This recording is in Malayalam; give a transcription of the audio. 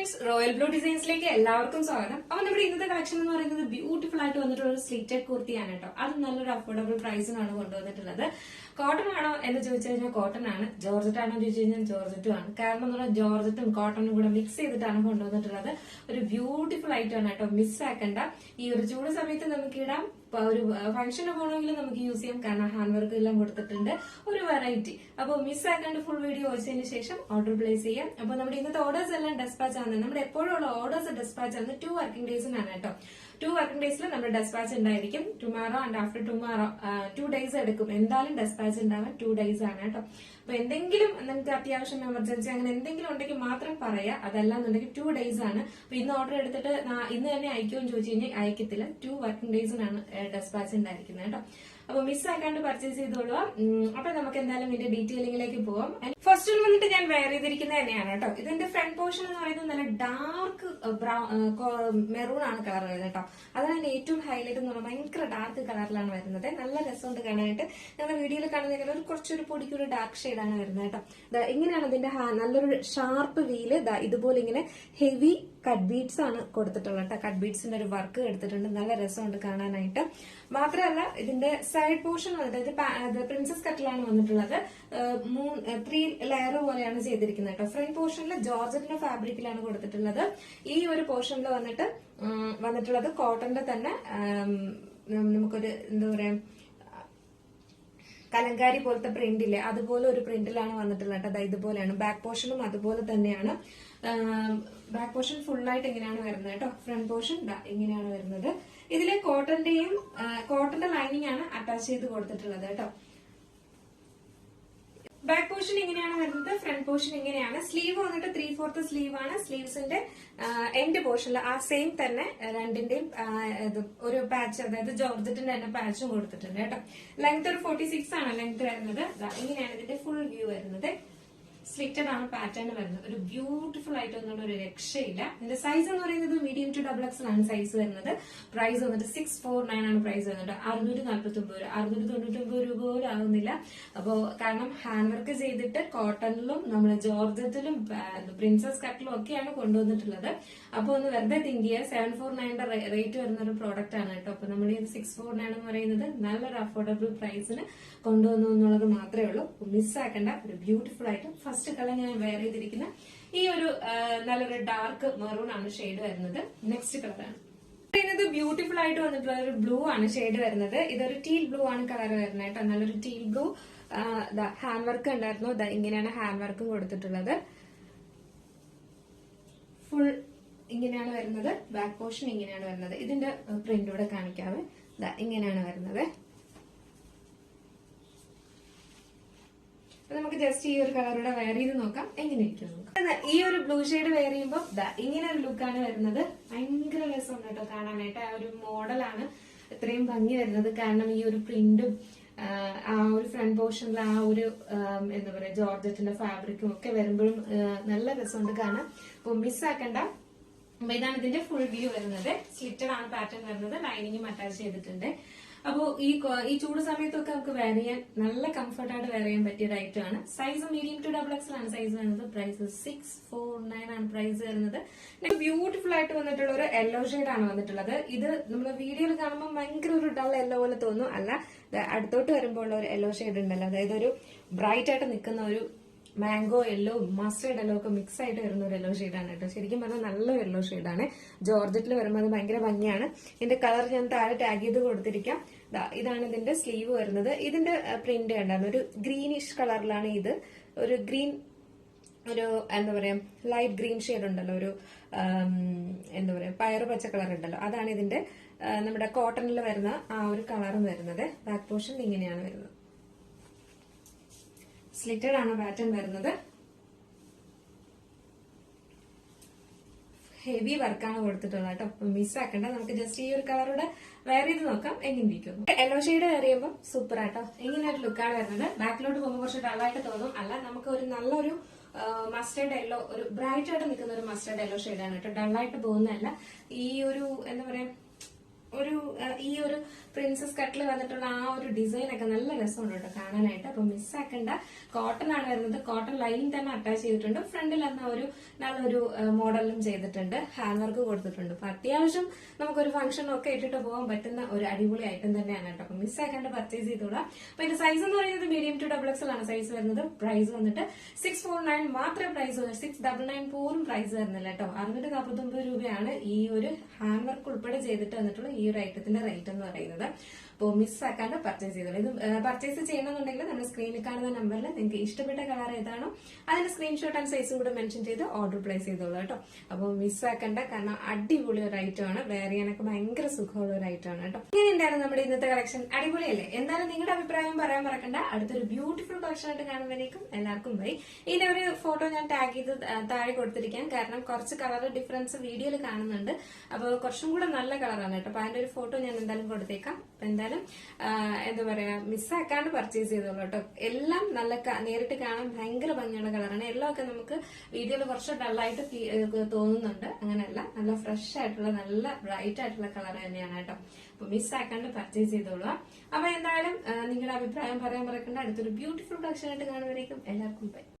ഫ്രണ്ട്സ്, റോയൽ ബ്ലൂ ഡിസൈൻസിലേക്ക് എല്ലാവർക്കും സ്വാഗതം. അപ്പൊ നമ്മുടെ ഇന്നത്തെ കളക്ഷൻ എന്ന് പറയുന്നത് ബ്യൂട്ടിഫുൾ ആയിട്ട് വന്നിട്ടുള്ള ഒരു സ്ലീറ്റഡ് കുർത്തിയാണ് കേട്ടോ. അത് നല്ലൊരു അഫോർഡബിൾ പ്രൈസിനാണ് കൊണ്ടുവന്നിട്ടുള്ളത്. കോട്ടൺ ആണോ എന്ന് ചോദിച്ചു കഴിഞ്ഞാൽ കോട്ടൺ ആണ്. ജോർജറ്റ് ആണോ എന്ന് ചോദിച്ചു കഴിഞ്ഞാൽ ജോർജറ്റും ആണ്. കാരണം എന്ന് പറഞ്ഞാൽ ജോർജറ്റും കോട്ടണും കൂടെ മിക്സ് ചെയ്തിട്ടാണ് കൊണ്ടുവന്നിട്ടുള്ളത്. ഒരു ബ്യൂട്ടിഫുൾ ആയിട്ടാണ് കേട്ടോ, മിസ് ആക്കണ്ട. ഈ ഒരു ചൂട് സമയത്ത് നമുക്ക് ഇടാം, ഒരു ഫംഗ്ഷന് പോകണമെങ്കിൽ നമുക്ക് യൂസ് ചെയ്യാം. കാരണം ഹാൻഡ് വർക്ക് എല്ലാം കൊടുത്തിട്ടുണ്ട്, ഒരു വെറൈറ്റി. അപ്പോൾ മിസ് ആക്കാണ്ട് ഫുൾ വീഡിയോ വായിച്ചതിന് ശേഷം ഓർഡർ പ്ലേസ് ചെയ്യാം. അപ്പോൾ നമ്മുടെ ഇന്നത്തെ ഓർഡേഴ്സ് എല്ലാം ഡെസ്പാച്ച് ആണ്. നമ്മുടെ എപ്പോഴും ഉള്ള ഓർഡേഴ്സ് ഡെസ്പാച്ച് ആണ് 2 വർക്കിംഗ് ഡേയ്സിനാണ് കേട്ടോ. 2 വർക്കിംഗ് ഡേയ്സിൽ നമ്മുടെ ഡെസ്പാച്ച് ഉണ്ടായിരിക്കും. Tomorrow and after tomorrow 2 days എടുക്കും. എന്തായാലും ഡെസ്പാച്ച് ഉണ്ടാവാൻ 2 ഡേയ്സ് ആണ് കേട്ടോ. അപ്പൊ എന്തെങ്കിലും നിങ്ങൾക്ക് അത്യാവശ്യം എമർജൻസി അങ്ങനെ എന്തെങ്കിലും ഉണ്ടെങ്കിൽ മാത്രം പറയാ. അതല്ലാന്നുണ്ടെങ്കിൽ 2 ഡേയ്സ് ആണ്. അപ്പൊ ഇന്ന് ഓർഡർ എടുത്തിട്ട് ഇന്ന് തന്നെ അയക്കുമെന്ന് ചോദിച്ചു കഴിഞ്ഞാൽ അയക്കത്തില്ല. 2 വർക്കിംഗ് ഡേയ്സിനാണ് ഡെസ്പാച്ച് ഉണ്ടായിരിക്കുന്നത് കേട്ടോ. അപ്പൊ മിസ് ആക്കാണ്ട് പർച്ചേസ് ചെയ്തോളുക. അപ്പൊ നമുക്ക് എന്തായാലും ഇതിന്റെ ഡീറ്റെയിലിംഗിലേക്ക് പോവാം. ഫസ്റ്റ് വന്നിട്ട് ഞാൻ വെയർ ചെയ്തിരിക്കുന്നത് തന്നെയാണ് കേട്ടോ. ഇതിന്റെ ഫ്രണ്ട് പോർഷൻ എന്ന് പറയുന്നത് നല്ല ഡാർക്ക് മെറൂൺ ആണ് കളർ വരുന്നത് കേട്ടോ. അതാണ് ഏറ്റവും ഹൈലൈറ്റ് എന്ന് പറയുന്നത്. ഭയങ്കര ഡാർക്ക് കളറിലാണ് വരുന്നത്. നല്ല രസമുണ്ട് കാണാനായിട്ട്. ഞങ്ങളുടെ വീഡിയോയിൽ കാണുന്ന ഒരു കുറച്ചൊരു പൊടിക്കൊരു ഡാർക്ക് ഷെയ്ഡാണ് വരുന്നത് കേട്ടോ. ഇങ്ങനെയാണ് ഇതിന്റെ നല്ലൊരു ഷാർപ്പ് വീല്. ഇതുപോലെ ഇങ്ങനെ ഹെവി കട്ട് ബീഡ്സ് ആണ് കൊടുത്തിട്ടുള്ളത് കേട്ടോ. കട്ട് ബീഡ്സിന്റെ ഒരു വർക്ക് എടുത്തിട്ടുണ്ട്. നല്ല രസമുണ്ട് കാണാനായിട്ട്. മാത്രമല്ല ഇതിന്റെ സൈഡ് പോർഷൻ വന്നിട്ട് പ്രിൻസസ് കട്ടിലാണ് വന്നിട്ടുള്ളത്. 3 ലെയർ പോലെയാണ് ചെയ്തിരിക്കുന്നത് കേട്ടോ. ഫ്രണ്ട് പോർഷനിൽ ജോർജറ്റിന്റെ ഫാബ്രിക്കിലാണ് കൊടുത്തിട്ടുള്ളത്. ഈ ഒരു പോർഷനിൽ വന്നിട്ടുള്ളത് കോട്ടന്റെ തന്നെ നമുക്കൊരു എന്താ പറയാ കലങ്കാരി പോലത്തെ പ്രിന്റ് ഇല്ലേ, അതുപോലെ ഒരു പ്രിന്റിലാണ് വന്നിട്ടുള്ളത് കേട്ടോ. ഇതുപോലെയാണ് ബാക്ക് പോർഷനും അതുപോലെ തന്നെയാണ്. ബാക്ക് പോർഷൻ ഫുൾ ആയിട്ട് ഇങ്ങനെയാണ് വരുന്നത് കേട്ടോ. ഫ്രണ്ട് പോർഷൻ ഇങ്ങനെയാണ് വരുന്നത്. ഇതിലെ കോട്ടന്റെ ലൈനിങ് ആണ് അറ്റാച്ച് ചെയ്ത് കൊടുത്തിട്ടുള്ളത് കേട്ടോ. ബാക്ക് പോർഷൻ ഇങ്ങനെയാണ് വരുന്നത്. ഫ്രണ്ട് പോർഷൻ ഇങ്ങനെയാണ്. സ്ലീവ് വന്നിട്ട് 3/4 സ്ലീവ് ആണ്. സ്ലീവ്സിന്റെ എൻഡ് പോർഷനിൽ ആ സെയിം തന്നെ രണ്ടിന്റെയും ഒരു പാച്ച്, അതായത് ജോർജറ്റിന്റെ തന്നെ പാച്ചും കൊടുത്തിട്ടുണ്ട് കേട്ടോ. ലെങ്ത് ഒരു 46 ആണ് ലെങ്ത് വരുന്നത്. ഇങ്ങനെയാണ് ഇതിന്റെ ഫുൾ വ്യൂ വരുന്നത്. സ്ലിറ്റഡ് ആണ് പാറ്റേൺ വരുന്നത്. ഒരു ബ്യൂട്ടിഫുൾ ആയിട്ട് വന്നുള്ള ഒരു രക്ഷയില്ല. ഇതിന്റെ സൈസ് എന്ന് പറയുന്നത് മീഡിയം ടു XXL ആണ് സൈസ് വരുന്നത്. പ്രൈസ് വന്നിട്ട് 649 ആണ് പ്രൈസ് വരുന്നത്. 649 699 രൂപ പോലും ആകുന്നില്ല. അപ്പോ കാരണം ഹാൻഡ് വർക്ക് ചെയ്തിട്ട് കോട്ടണിലും നമ്മൾ ജോർജറ്റിലും പ്രിൻസസ് കട്ടിലും ഒക്കെയാണ് കൊണ്ടുവന്നിട്ടുള്ളത്. അപ്പൊ ഒന്ന് വെറുതെ തിങ്ക് ചെയ്യുക. 749ന്റെ റേറ്റ് വരുന്ന ഒരു പ്രോഡക്റ്റ് ആണ് കേട്ടോ. അപ്പൊ നമ്മൾ ഈ 649 എന്ന് പറയുന്നത് നല്ലൊരു അഫോർഡബിൾ പ്രൈസിന് കൊണ്ടുവന്നു എന്നുള്ളത് മാത്രമേ ഉള്ളൂ. മിസ്സാക്കേണ്ട ഒരു ബ്യൂട്ടിഫുൾ ആയിട്ട് ഫസ്റ്റ് കളർ ഞാൻ വെയർ ചെയ്തിരിക്കുന്ന ഈ ഒരു നല്ലൊരു ഡാർക്ക് മെറൂൺ ആണ് ഷെയ്ഡ് വരുന്നത്. നെക്സ്റ്റ് കളറാണ് പറയുന്നത് ബ്യൂട്ടിഫുൾ ആയിട്ട് വന്നിട്ടുള്ള ഒരു ബ്ലൂ ആണ് ഷെയ്ഡ് വരുന്നത്. ഇതൊരു ടീൽ ബ്ലൂ ആണ് കളർ വരുന്നത് കേട്ടോ. നല്ലൊരു ടീൽ ബ്ലൂ. ഹാൻഡ് വർക്ക് ഉണ്ടായിരുന്നു. ഇങ്ങനെയാണ് ഹാൻഡ് വർക്കും കൊടുത്തിട്ടുള്ളത്. ഫുൾ ഇങ്ങനെയാണ് വരുന്നത്. ബാക്ക് പോർഷൻ ഇങ്ങനെയാണ് വരുന്നത്. ഇതിന്റെ പ്രിന്റ് ഇവിടെ കാണിക്കാതെ ഇങ്ങനെയാണ് വരുന്നത്. നമുക്ക് ജസ്റ്റ് ഈ ഒരു കളറൂടെ വെയർ ചെയ്ത് നോക്കാം എങ്ങനെ ഇരിക്കും നോക്കാം. ഈ ഒരു ബ്ലൂ ഷെയ്ഡ് വെയർ ചെയ്യുമ്പോൾ ഇങ്ങനെ ഒരു ലുക്കാണ് വരുന്നത്. ഭയങ്കര രസമുണ്ട് കേട്ടോ കാണാനായിട്ട്. ആ ഒരു മോഡലാണ് ഇത്രയും ഭംഗി വരുന്നത്. കാരണം ഈ ഒരു പ്രിന്റും ആ ഒരു ഫ്രണ്ട് പോർഷനിൽ ആ ഒരു എന്താ പറയാ ജോർജറ്റിന്റെ ഫാബ്രിക്കും ഒക്കെ വരുമ്പോഴും നല്ല രസമുണ്ട് കാണാൻ. അപ്പൊ മിസ്സാക്കണ്ട. ഇതാണ് ഇതിന്റെ ഫുൾ വ്യൂ വരുന്നത്. സ്ലിറ്റഡ് ആണ് പാറ്റേൺ വരുന്നത്. ലൈനിങ്ങും അറ്റാച്ച് ചെയ്തിട്ടുണ്ട്. അപ്പോ ഈ ചൂട് സമയത്തൊക്കെ നമുക്ക് വെയർ ചെയ്യാൻ നല്ല കംഫർട്ടായിട്ട് വെയർ ചെയ്യാൻ പറ്റിയ ഒരു ഐറ്റം ആണ്. സൈസ് മീഡിയം ടു XXL ആണ് സൈസ് വരുന്നത്. പ്രൈസ് 649 ആണ് പ്രൈസ് വരുന്നത്. ബ്യൂട്ടിഫുൾ ആയിട്ട് വന്നിട്ടുള്ള ഒരു യെല്ലോ ഷെയ്ഡ് ആണ് വന്നിട്ടുള്ളത്. ഇത് നമ്മൾ വീഡിയോയിൽ കാണുമ്പോൾ ഭയങ്കര ഒരു ഡൾ യെല്ലോ പോലെ തോന്നും. അല്ല, അടുത്തോട്ട് വരുമ്പോൾ ഉള്ള ഒരു യെല്ലോ ഷെയ്ഡ് ഉണ്ടല്ലോ, അതായത് ഒരു ബ്രൈറ്റ് ആയിട്ട് നിൽക്കുന്ന ഒരു മാംഗോ യെല്ലോ മസ്റ്റേർഡ് യെല്ലോ ഒക്കെ മിക്സ് ആയിട്ട് വരുന്ന ഒരു യെല്ലോ ഷെയ്ഡാണ് കേട്ടോ. ശരിക്കും പറഞ്ഞാൽ നല്ല യെല്ലോ ഷെയ്ഡാണ്. ജോർജറ്റിൽ വരുമ്പോൾ അത് ഭയങ്കര ഭംഗിയാണ്. ഇതിന്റെ കളർ ഞാൻ താഴെ ടാഗ് ചെയ്ത് കൊടുത്തിരിക്കാം. ഇതാണ് ഇതിന്റെ സ്ലീവ് വരുന്നത്. ഇതിന്റെ പ്രിന്റ് കണ്ടായിരുന്നു. ഒരു ഗ്രീനിഷ് കളറിലാണ് ഇത്. ഒരു ഗ്രീൻ, ഒരു എന്താ പറയാ ലൈറ്റ് ഗ്രീൻ ഷെയ്ഡ് ഉണ്ടല്ലോ, ഒരു എന്താ പറയാ പയറ് പച്ച കളർ ഉണ്ടല്ലോ, അതാണ് ഇതിന്റെ നമ്മുടെ കോട്ടണിൽ വരുന്ന ആ ഒരു കളറും വരുന്നത്. ബാക്ക് പോർഷൻ ഇങ്ങനെയാണ് വരുന്നത്. സ്ലിറ്റഡ് ആണ് പാറ്റേൺ വരുന്നത്. ഹെവി വർക്കാണ് കൊടുത്തിട്ടുള്ളത് കേട്ടോ. മിസ്സാക്കണ്ട. നമുക്ക് ജസ്റ്റ് ഈ ഒരു കളറൂടെ വെയർ ചെയ്ത് നോക്കാം എങ്ങനെ ഇരിക്കുന്നു. യെല്ലോ ഷെയ്ഡ് വെയർ ചെയ്യുമ്പോൾ സൂപ്പർ ആട്ടോ. ഇങ്ങനെ ഒരു ലുക്കാണ് വരുന്നത്. ബാക്കിലോട്ട് പോകുമ്പോൾ കുറച്ച് ഡള്ളായിട്ട് തോന്നും. അല്ല, നമുക്ക് ഒരു നല്ലൊരു മസ്റ്റേർഡ് യെല്ലോ, ഒരു ബ്രൈറ്റ് ആയിട്ട് നിൽക്കുന്ന ഒരു മസ്റ്റേർഡ് യെല്ലോ ഷെയ്ഡാണ് കേട്ടോ. ഡള്ളായിട്ട് പോകുന്നതല്ല. ഈ ഒരു എന്താ പറയാ ഒരു ഈ ഒരു പ്രിൻസസ് കട്ടിൽ വന്നിട്ടുള്ള ആ ഒരു ഡിസൈൻ ഒക്കെ നല്ല രസമുണ്ട് കേട്ടോ കാണാനായിട്ട്. അപ്പൊ മിസ്സാക്കേണ്ട. കോട്ടൺ ആണ് വരുന്നത്. കോട്ടൺ ലൈനിങ് തന്നെ അറ്റാച്ച് ചെയ്തിട്ടുണ്ട്. ഫ്രണ്ടിൽ എന്ന ഒരു നല്ലൊരു മോഡലും ചെയ്തിട്ടുണ്ട്. ഹാൻഡ് വർക്ക് കൊടുത്തിട്ടുണ്ട്. അപ്പൊ അത്യാവശ്യം നമുക്കൊരു ഫംഗ്ഷനൊക്കെ ഇട്ടിട്ട് പോകാൻ പറ്റുന്ന ഒരു അടിപൊളി ഐറ്റം തന്നെയാണ് കേട്ടോ. അപ്പൊ മിസ്സാക്കേണ്ട പർച്ചേസ് ചെയ്തോളാം. അപ്പൊ ഇത് സൈസ് എന്ന് പറയുന്നത് മീഡിയം ടു XXL ആണ് സൈസ് വരുന്നത്. പ്രൈസ് വന്നിട്ട് 649 മാത്രമേ പ്രൈസ് 699 പോലും പ്രൈസ് വരുന്നില്ല കേട്ടോ. 649 രൂപയാണ് ഈ ഒരു ഹാൻഡ് വർക്ക് ഉൾപ്പെടെ ചെയ്തിട്ട് വന്നിട്ടുള്ള ഈ ഒരു ഐറ്റത്തിന്റെ റേറ്റ് എന്ന് പറയുന്നത്. അപ്പോൾ മിസ്സാക്കാണ്ട് പർച്ചേസ് ചെയ്തോളൂ. ഇത് പർച്ചേസ് ചെയ്യണമെന്നുണ്ടെങ്കിൽ നമ്മുടെ സ്ക്രീനിൽ കാണുന്ന നമ്പറിൽ നിങ്ങൾക്ക് ഇഷ്ടപ്പെട്ട കളർ ഏതാണോ അതിന്റെ സ്ക്രീൻഷോട്ട് ആൻഡ് സൈസും കൂടെ മെൻഷൻ ചെയ്ത് ഓർഡർ പ്ലേസ് ചെയ്തോളൂ കേട്ടോ. അപ്പോൾ മിസ്സാക്കണ്ട, കാരണം അടിപൊളി ഒരു ഐറ്റം ആണ്. വേറെ ചെയ്യാനൊക്കെ ഭയങ്കര സുഖമുള്ള ഒരു ഐറ്റം ആണ് കേട്ടോ. ഇങ്ങനെ ഉണ്ടായിരുന്നു നമ്മുടെ ഇന്നത്തെ കളക്ഷൻ. അടിപൊളിയല്ലേ? എന്തായാലും നിങ്ങളുടെ അഭിപ്രായം പറയാൻ മറക്കണ്ട. അടുത്തൊരു ബ്യൂട്ടിഫുൾ കളക്ഷൻ ആയിട്ട് കാണുമ്പോഴേക്കും എല്ലാവർക്കും ബൈ. ഇതിന്റെ ഒരു ഫോട്ടോ ഞാൻ ടാഗ് ചെയ്ത് താഴെ കൊടുത്തിരിക്കാം. കാരണം കുറച്ച് കളർ ഡിഫറൻസ് വീഡിയോയിൽ കാണുന്നുണ്ട്. അപ്പോൾ കുറച്ചും കൂടെ നല്ല കളറാണ് കേട്ടോ. അപ്പൊ അതിന്റെ ഒരു ഫോട്ടോ ഞാൻ എന്തായാലും കൊടുത്തേക്കാം. അപ്പൊ എന്തായാലും എന്താ പറയാ, മിസ്സാക്കാണ്ട് പർച്ചേസ് ചെയ്തോളൂ കേട്ടോ. എല്ലാം നല്ല നേരിട്ട് കാണാൻ ഭയങ്കര ഭംഗിയുള്ള കളറാണ്. എല്ലാം ഒക്കെ നമുക്ക് വീഡിയോയിൽ കുറച്ച് ഡള്ളായിട്ട് തോന്നുന്നുണ്ട്. അങ്ങനെയല്ല, നല്ല ഫ്രഷ് ആയിട്ടുള്ള നല്ല ബ്രൈറ്റ് ആയിട്ടുള്ള കളർ തന്നെയാണ് കേട്ടോ. അപ്പൊ മിസ്സാക്കാണ്ട് പർച്ചേസ് ചെയ്തോളൂ. അപ്പൊ എന്തായാലും നിങ്ങളുടെ അഭിപ്രായം പറയാൻ മറക്കണ്ട. അടുത്തൊരു ബ്യൂട്ടിഫുൾ കളക്ഷൻ ആയിട്ട് കാണുമ്പോഴേക്കും എല്ലാവർക്കും ബൈ.